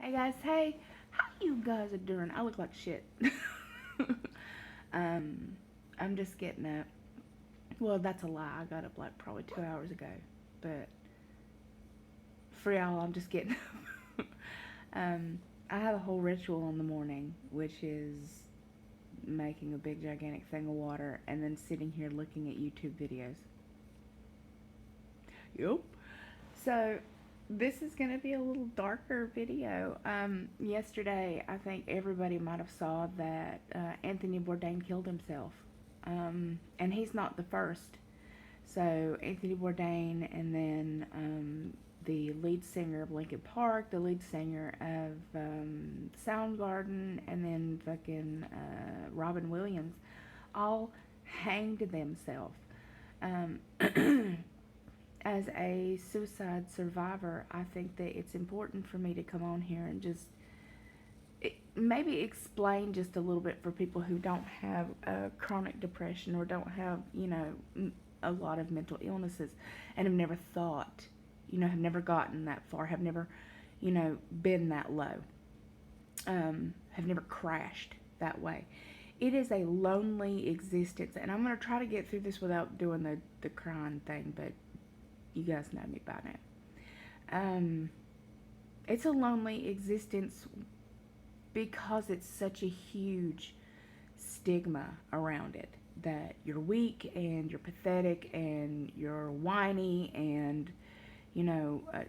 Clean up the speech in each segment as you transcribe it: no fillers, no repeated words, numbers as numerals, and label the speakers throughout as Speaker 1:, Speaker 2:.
Speaker 1: Hey guys, hey, how you guys are doing? I look like shit. I'm just getting up. Well, that's a lie. I got up like probably 2 hours ago. But for y'all, I'm just getting up. I have a whole ritual in the morning, which is making a big gigantic thing of water and then sitting here looking at YouTube videos. Yep. So this is going to be a little darker video. Yesterday, I think everybody might have saw that Anthony Bourdain killed himself. And he's not the first. So Anthony Bourdain, and then the lead singer of Linkin Park, the lead singer of Soundgarden, and then fucking Robin Williams, all hanged themselves. As a suicide survivor, I think that it's important for me to come on here and just maybe explain just a little bit for people who don't have chronic depression or don't have, a lot of mental illnesses and have never thought, have never gotten that far, have never, been that low, have never crashed that way. It is a lonely existence, and I'm going to try to get through this without doing the crying thing, but you guys know me by now. It's a lonely existence because it's such a huge stigma around it, that you're weak and you're pathetic and you're whiny and,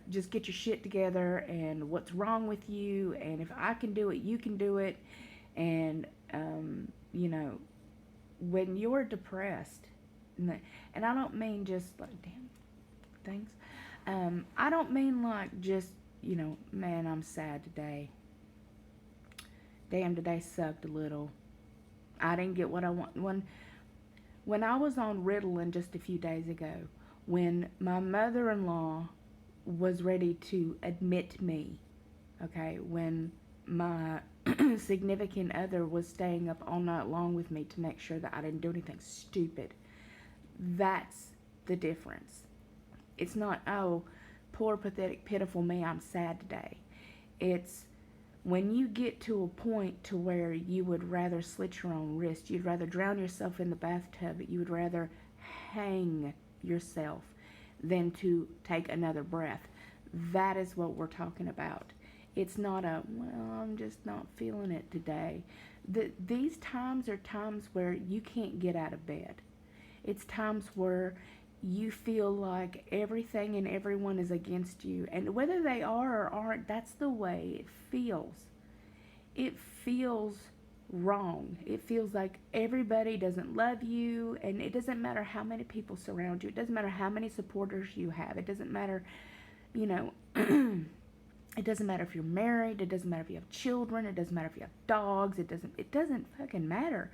Speaker 1: just get your shit together and what's wrong with you, and if I can do it, you can do it. And, when you're depressed, and I don't mean just like, damn, things. I don't mean like just, man, I'm sad today. Damn, today sucked a little. I didn't get what I want. When I was on Ritalin just a few days ago, when my mother-in-law was ready to admit me, okay, when my significant other was staying up all night long with me to make sure that I didn't do anything stupid, that's the difference. It's not, oh, poor, pathetic, pitiful me, I'm sad today. It's when you get to a point to where you would rather slit your own wrist, you'd rather drown yourself in the bathtub, you would rather hang yourself than to take another breath. That is what we're talking about. It's not a, well, I'm just not feeling it today. These times are times where you can't get out of bed. It's times where you feel like everything and everyone is against you. And whether they are or aren't, that's the way it feels. It feels wrong. It feels like everybody doesn't love you, and it doesn't matter how many people surround you. It doesn't matter how many supporters you have. It doesn't matter, it doesn't matter if you're married. It doesn't matter if you have children. It doesn't matter if you have dogs. It doesn't fucking matter.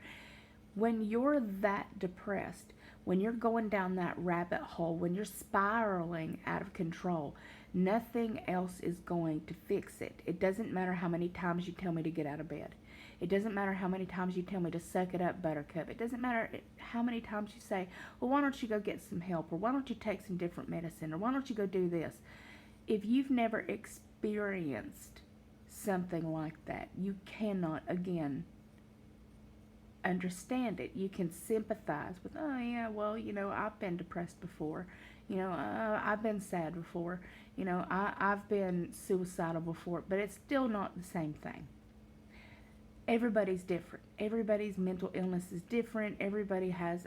Speaker 1: When you're that depressed, when you're going down that rabbit hole, when you're spiraling out of control, nothing else is going to fix it. It doesn't matter how many times you tell me to get out of bed. It doesn't matter how many times you tell me to suck it up, buttercup. It doesn't matter how many times you say, well, why don't you go get some help? Or why don't you take some different medicine? Or why don't you go do this? If you've never experienced something like that, you cannot, again, understand it. You can sympathize with, oh yeah, well, I've been depressed before, I've been sad before, I've been suicidal before, but it's still not the same thing. Everybody's different. Everybody's mental illness is different. Everybody has,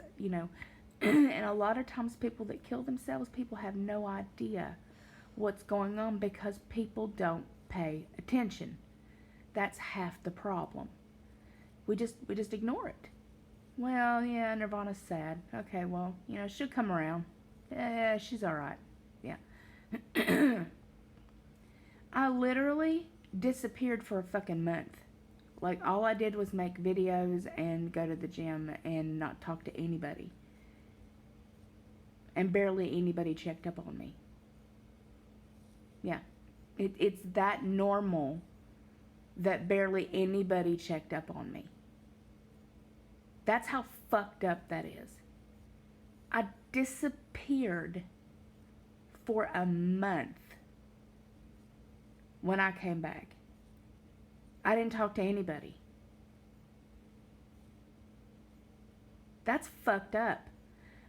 Speaker 1: and a lot of times people that kill themselves, people have no idea what's going on because people don't pay attention. That's half the problem. We just ignore it. Well, yeah, Nirvana's sad. Okay, well, she'll come around. Yeah, she's all right. Yeah. I literally disappeared for a fucking month. Like, all I did was make videos and go to the gym and not talk to anybody. And barely anybody checked up on me. Yeah. It's that normal that barely anybody checked up on me. That's how fucked up that is. I disappeared for a month when I came back. I didn't talk to anybody. That's fucked up.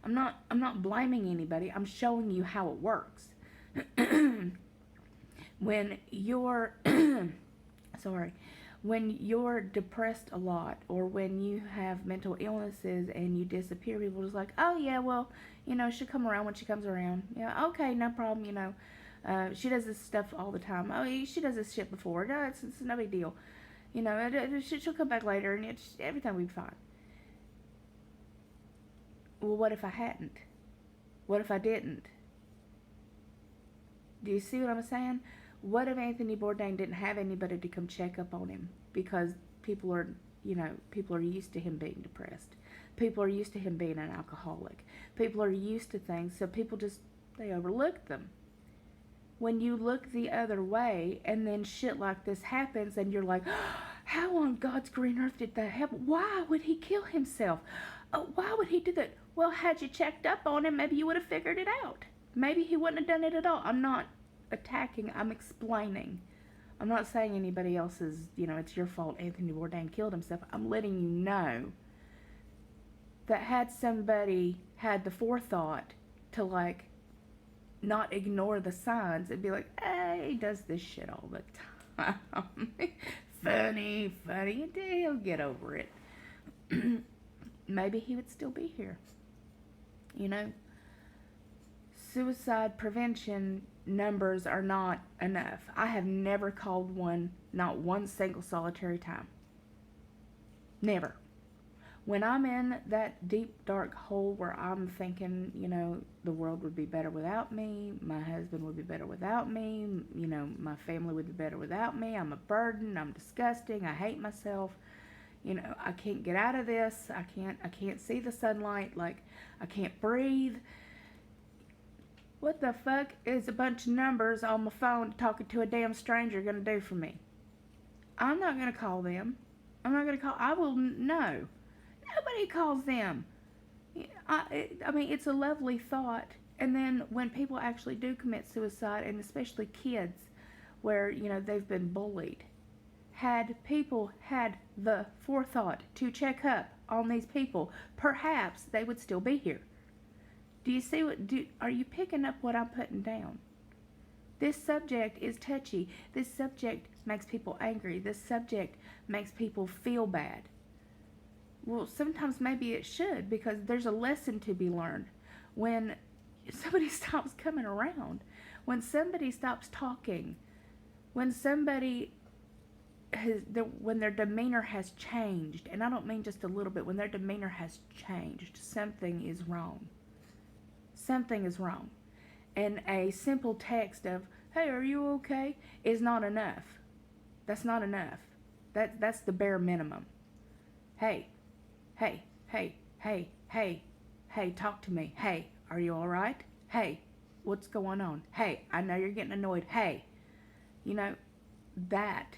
Speaker 1: I'm not blaming anybody. I'm showing you how it works. When you're sorry, when you're depressed a lot, or when you have mental illnesses and you disappear, people are just like, oh yeah, well, she'll come around when she comes around. Yeah, okay, no problem. She does this stuff all the time. Oh, she does this shit before. No, it's no big deal. She'll come back later, and everything will be fine. Well, what if I hadn't? What if I didn't? Do you see what I'm saying? What if Anthony Bourdain didn't have anybody to come check up on him because people are used to him being depressed. People are used to him being an alcoholic. People are used to things, so people they overlook them. When you look the other way and then shit like this happens and you're like, how on God's green earth did that happen? Why would he kill himself? Why would he do that? Well, had you checked up on him, maybe you would have figured it out. Maybe he wouldn't have done it at all. I'm not attacking, I'm explaining. I'm not saying anybody else's, it's your fault Anthony Bourdain killed himself. I'm letting you know that had somebody had the forethought to not ignore the signs and be like, hey, he does this shit all the time. funny, he'll get over it. Maybe he would still be here. Suicide prevention numbers are not enough. I have never called one, not one single solitary time. Never. When I'm in that deep, dark hole where I'm thinking, the world would be better without me, my husband would be better without me, my family would be better without me, I'm a burden, I'm disgusting, I hate myself, I can't get out of this, I can't see the sunlight, I can't breathe. What the fuck is a bunch of numbers on my phone talking to a damn stranger gonna do for me? I'm not gonna call them. I will, no. Nobody calls them. I mean, it's a lovely thought. And then when people actually do commit suicide, and especially kids, where, they've been bullied, had people had the forethought to check up on these people, perhaps they would still be here. Do you see are you picking up what I'm putting down? This subject is touchy. This subject makes people angry. This subject makes people feel bad. Well, sometimes maybe it should, because there's a lesson to be learned. When somebody stops coming around, when somebody stops talking, when somebody when their demeanor has changed, and I don't mean just a little bit, when their demeanor has changed, something is wrong. Something is wrong. And a simple text of, hey, are you okay, is not enough. That's not enough. That's the bare minimum. Hey, talk to me. Hey, are you all right? Hey, what's going on? Hey, I know you're getting annoyed. Hey, that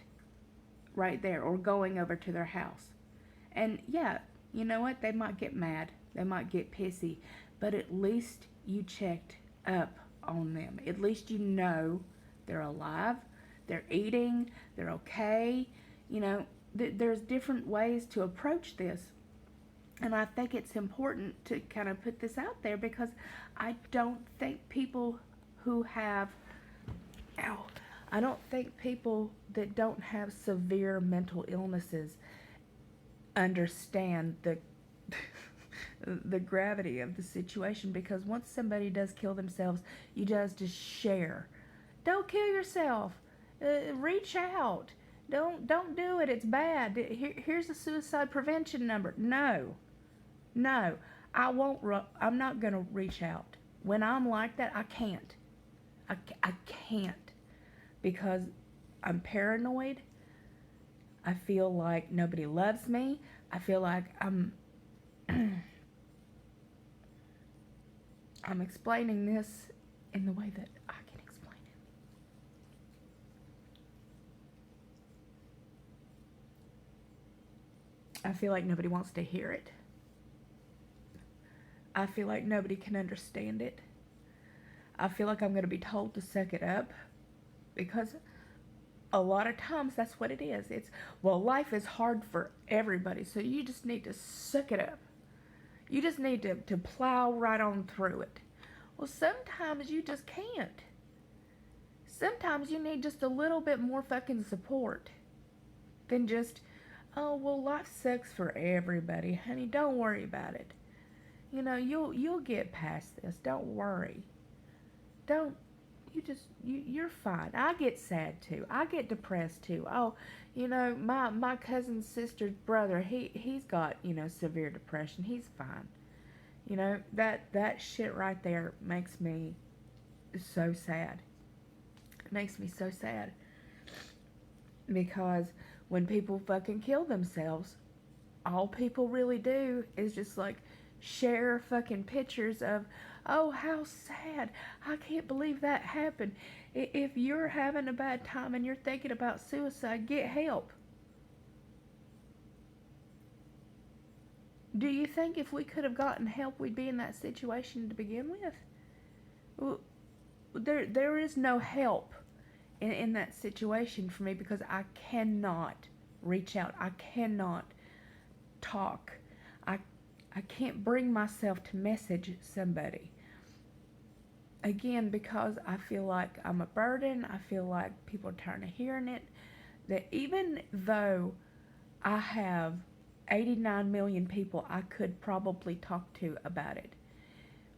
Speaker 1: right there, or going over to their house. And yeah, you know what? They might get mad. They might get pissy. But at least you checked up on them. At least they're alive, they're eating, they're okay. There's different ways to approach this. And I think it's important to kind of put this out there, because I don't think people that don't have severe mental illnesses understand the gravity of the situation. Because once somebody does kill themselves, you just share. Don't kill yourself. Reach out. Don't do it. It's bad. Here's a suicide prevention number. No, I won't. I'm not gonna reach out when I'm like that. I can't. I can't, because I'm paranoid. I feel like nobody loves me. I feel like I'm explaining this in the way that I can explain it. I feel like nobody wants to hear it. I feel like nobody can understand it. I feel like I'm going to be told to suck it up, because A lot of times that's what it is. It's, well, life is hard for everybody, so you just need to suck it up. You just need to plow right on through it. Well, sometimes you just can't. Sometimes you need just a little bit more fucking support than just, oh, well, life sucks for everybody, honey. Don't worry about it. You know, you'll get past this. Don't worry. Don't you're fine. I get sad too. I get depressed too. Oh, you know, my cousin's sister's brother, he's got, you know, severe depression. He's fine. You know, that shit right there makes me so sad. It makes me so sad. Because when people fucking kill themselves, all people really do is just like share fucking pictures of, oh, how sad. I can't believe that happened. If you're having a bad time and you're thinking about suicide, get help. Do you think if we could have gotten help, we'd be in that situation to begin with? Well, there is no help in that situation for me because I cannot reach out. I cannot talk. I can't bring myself to message somebody. Again, because I feel like I'm a burden. I feel like people are tired of hearing it. That even though I have 89 million people I could probably talk to about it,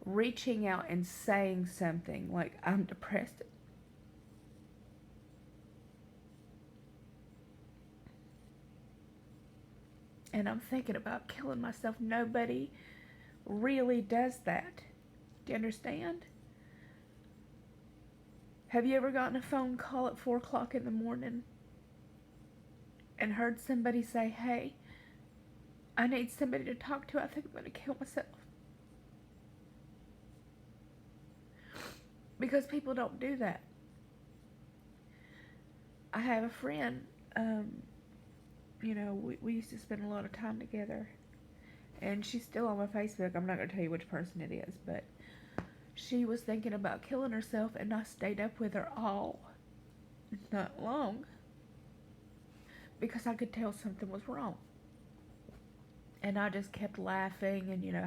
Speaker 1: reaching out and saying something like, I'm depressed, and I'm thinking about killing myself. Nobody really does that. Do you understand? Have you ever gotten a phone call at 4 o'clock in the morning and heard somebody say, hey, I need somebody to talk to. I think I'm going to kill myself. Because people don't do that. I have a friend, you know, we used to spend a lot of time together. And she's still on my Facebook. I'm not going to tell you which person it is, but she was thinking about killing herself, and I stayed up with her all not long because I could tell something was wrong. And I just kept laughing and, you know,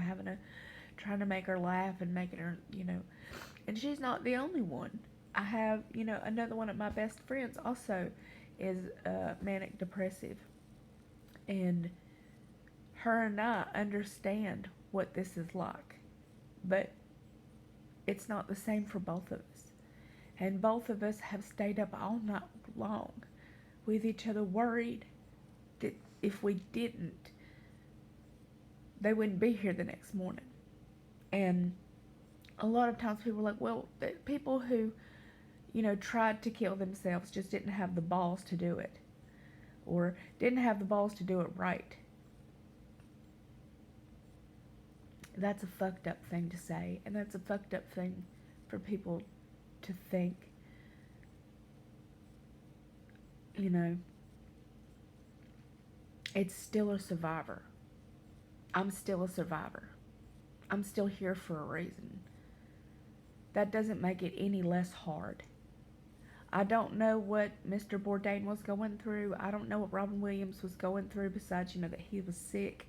Speaker 1: trying to make her laugh and making her, you know. And she's not the only one. I have, you know, another one of my best friends also is manic depressive. And her and I understand what this is like. But it's not the same for both of us. And both of us have stayed up all night long with each other, worried that if we didn't, they wouldn't be here the next morning. And a lot of times people are like, well, people who, you know, tried to kill themselves just didn't have the balls to do it. Or didn't have the balls to do it right. That's a fucked up thing to say. And that's a fucked up thing for people to think. You know, it's still a survivor. I'm still a survivor. I'm still here for a reason. That doesn't make it any less hard. I don't know what Mr. Bourdain was going through. I don't know what Robin Williams was going through besides, you know, that he was sick.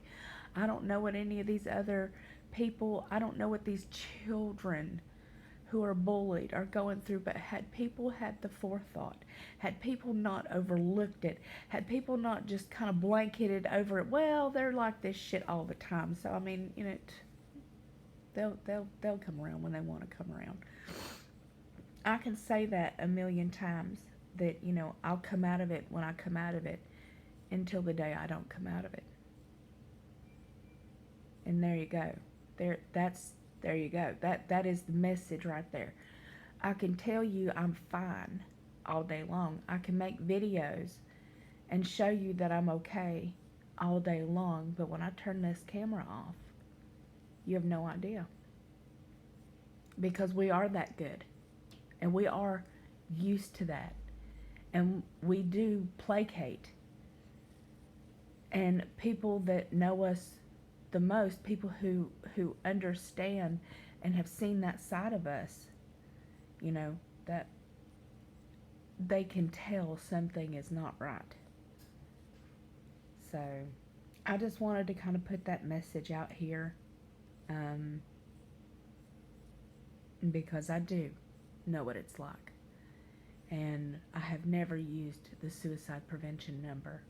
Speaker 1: I don't know what any of these other people, I don't know what these children who are bullied are going through, but had people had the forethought, had people not overlooked it, had people not just kind of blanketed over it, well, they're like this shit all the time, so I mean, you know, they'll come around when they want to come around. I can say that a million times, that, you know, I'll come out of it when I come out of it, until the day I don't come out of it. And there you go. There you go. That is the message right there. I can tell you I'm fine all day long. I can make videos and show you that I'm okay all day long, but when I turn this camera off, you have no idea. Because we are that good. And we are used to that. And we do placate. And people that know us the most, people who understand and have seen that side of us, you know, that they can tell something is not right. So I just wanted to kind of put that message out here, um, because I do know what it's like. And I have never used the suicide prevention number.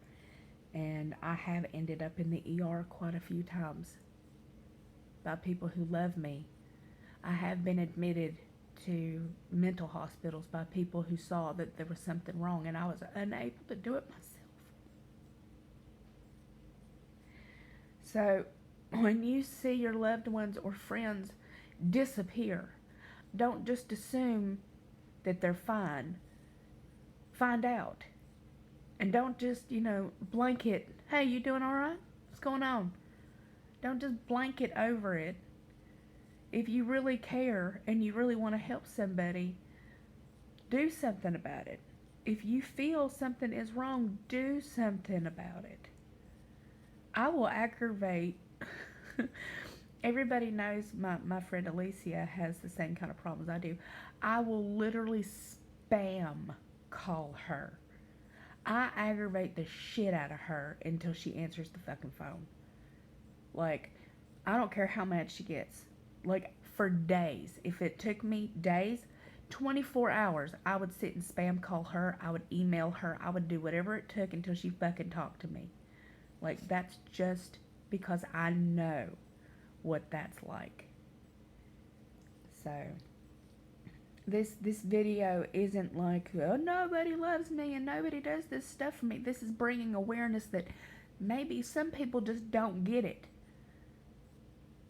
Speaker 1: And I have ended up in the ER quite a few times by people who love me. I have been admitted to mental hospitals by people who saw that there was something wrong and I was unable to do it myself. So when you see your loved ones or friends disappear, don't just assume that they're fine. Find out. And don't just, blanket, hey, you doing all right? What's going on? Don't just blanket over it. If you really care and you really want to help somebody, do something about it. If you feel something is wrong, do something about it. I will aggravate. Everybody knows my friend Alicia has the same kind of problems I do. I will literally spam call her. I aggravate the shit out of her until she answers the fucking phone. Like, I don't care how much she gets. Like, for days. If it took me days, 24 hours, I would sit and spam call her. I would email her. I would do whatever it took until she fucking talked to me. Like, that's just because I know what that's like. So, this video isn't like, oh, nobody loves me and nobody does this stuff for me. This is bringing awareness that maybe some people just don't get it.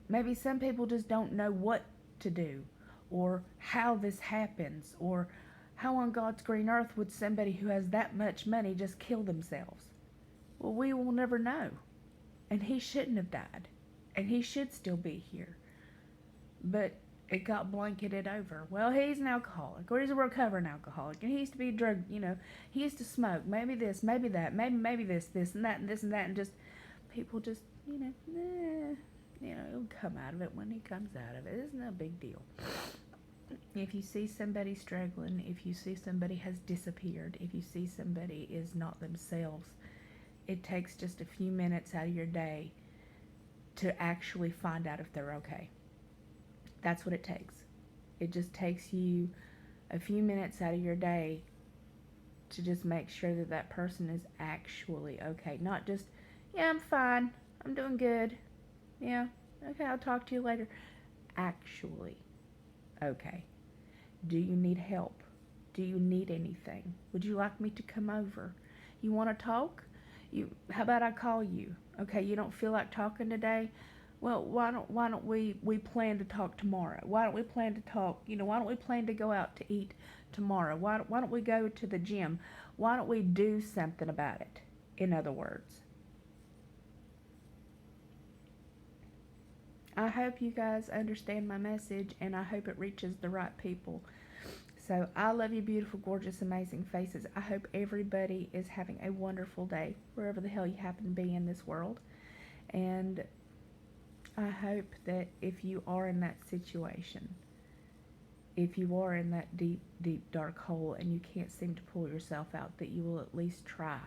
Speaker 1: Maybe some people just don't know what to do or how this happens or how on God's green earth would somebody who has that much money just kill themselves. Well, we will never know. And he shouldn't have died. And he should still be here. But it got blanketed over. Well, he's an alcoholic, or he's a recovering alcoholic, and he used to be a drug, he used to smoke, maybe this, maybe that, maybe this and that, and just, people just, it'll come out of it when he comes out of it. It's no big deal. If you see somebody struggling, if you see somebody has disappeared, if you see somebody is not themselves, it takes just a few minutes out of your day to actually find out if they're okay. That's what it takes. It just takes you a few minutes out of your day to just make sure that that person is actually okay. Not just, yeah, I'm fine. I'm doing good. Yeah, okay, I'll talk to you later. Actually okay. Do you need help? Do you need anything? Would you like me to come over? You want to talk? How about I call you? Okay, you don't feel like talking today? Well, why don't we plan to talk tomorrow? Why don't we plan to talk, why don't we plan to go out to eat tomorrow? Why don't we go to the gym? Why don't we do something about it, in other words? I hope you guys understand my message, and I hope it reaches the right people. So I love you, beautiful, gorgeous, amazing faces. I hope everybody is having a wonderful day, wherever the hell you happen to be in this world. And I hope that if you are in that situation, if you are in that deep, deep, dark hole and you can't seem to pull yourself out, that you will at least try.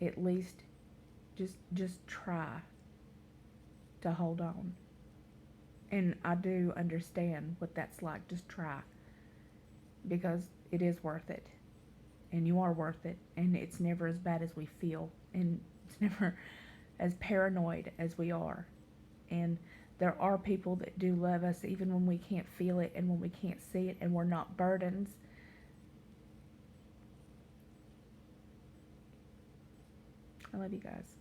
Speaker 1: At least just try to hold on. And I do understand what that's like. Just try. Because it is worth it. And you are worth it. And it's never as bad as we feel. And it's never as paranoid as we are. And there are people that do love us even when we can't feel it and when we can't see it and we're not burdens. I love you guys.